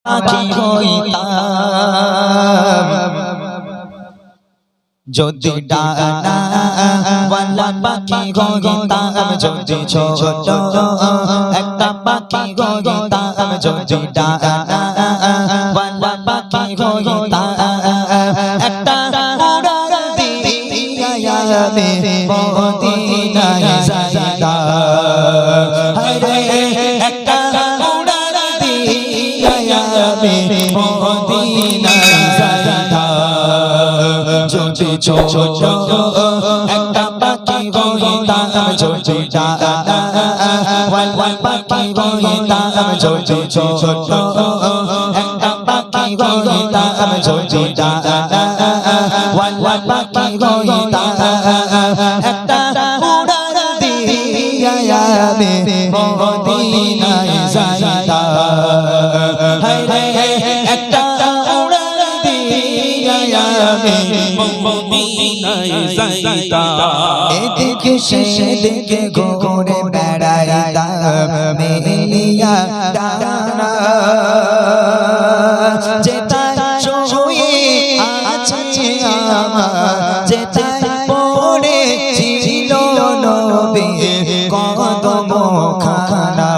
পাখি হইতাম যদি ডানা ওয়ালা পাখি হইতাম, যদি ছোট একটা পাখি হইতাম, যদি ডানা ওয়ালা পাখি হইতাম, একটা উড়াল দিয়া আমি মদিনায় যাইতাম। হায়রে একটা উড়াল দিয়া আমি মদিনায় যাইতাম। যদি ছোট একটা পাখি হইতাম, যদি ডানা ওয়ালা পাখি হইতাম, যদি ছোট একটা পাখি হইতাম, যদি ডানা ওয়ালা পাখি হইতাম, একটা উড়াল দিয়া আমি মদিনায় যাইতাম। হায়রে একটা উড়াল দিয়া আমি মদিনায় যাইতাম। এদিকে সেদিকে ঘুরে বেড়াইতাম মেলিয়া ডানা, যেথায় শুয়ে আছে আমার, যেথায় পড়েছিল নবীর কদমখানা।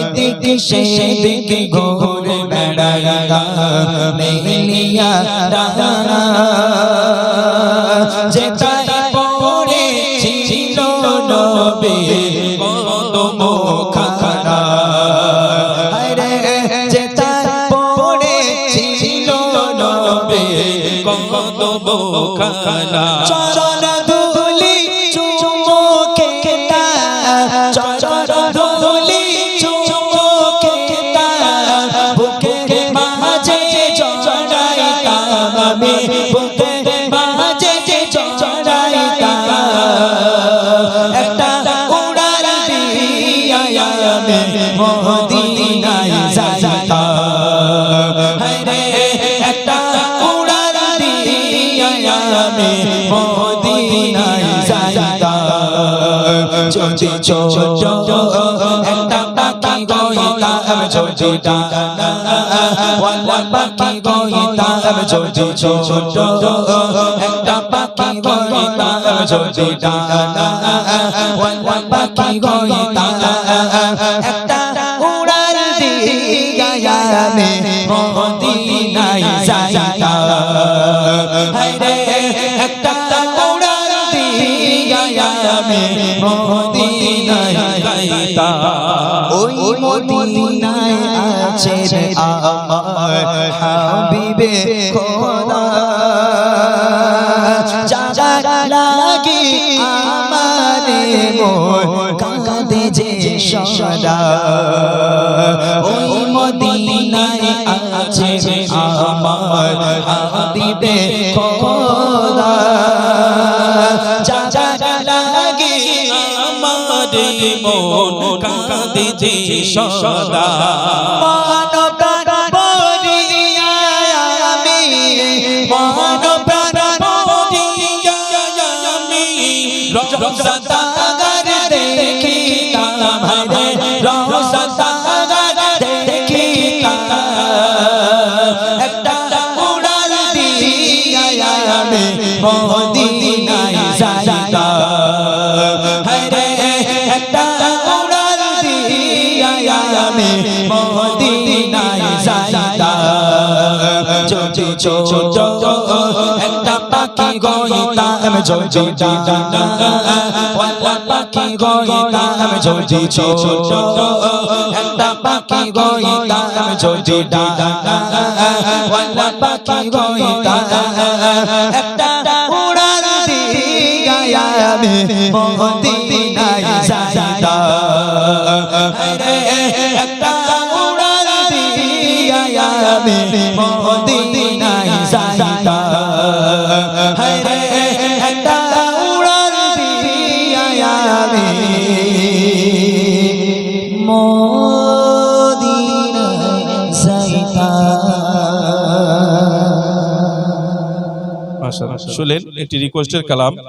এদিকে সেদিকে ঘুরে বেড়াইতাম মেলিয়া ডানা, যেথায় পড়েছিল নবীর কদমখানা। হায়রে যেথায় পড়েছিল নবীর কদমখানা। চরণ ধুলি চুমো খেতা, চরণ ধুলি চুমো খেতা, বুকের মাঝে চড়াইতাম আমি, বুকের মাঝে চড়াইতাম। একটা উড়াল দিয়া আমি মদিনায় যাইতাম। হায়রে একটা উড়াল দিয়া আমি মদিনায় যাইতাম। যদি ছোট একটা পাখি হইতাম, যদি ডানা ওয়ালা পাখি হইতাম, যদি ছোট একটা পাখি হইতাম, যদি ডানা ওয়ালা পাখি হইতাম, একটা উড়াল দিয়া আমি মদিনায় যাইতাম। হায়রে একটা উড়াল দিয়া আমি মদিনায় যাইতাম। ওই মদিনায় আছে আমার হাবিবে খোদা, যার লাগি আমারে মন কাঁদে যে সদা। ওই মদিনায় আছে আমার হাবিবে খোদা, যার লাগি আমারে মন কাঁদে যে সদা। রওজাদার দেখিতাম, হায়রে রওজাদার দেখিতাম, একটা উড়াল দিয়া আমি মদিনায় যাইতাম। হায়রে একটা উড়াল দিয়া আমি মদিনায় যাইতাম। যদি ছোট একটা পাখি হইতাম, যদি ডানা ওয়ালা পাখি হইতাম, যদি ছোট একটা পাখি হইতাম, যদি ডানা ওয়ালা পাখি হইতাম, একটা উড়াল দিয়া আমি মদিনায় যাইতাম। হায়রে একটা উড়াল দিয়া আমি মদিনায় যাইতাম। হায়রে একটা উড়াল দিয়া আমি মদিনায় যাইতাম। শুনলেন একটি রিকোয়েস্টের কালাম।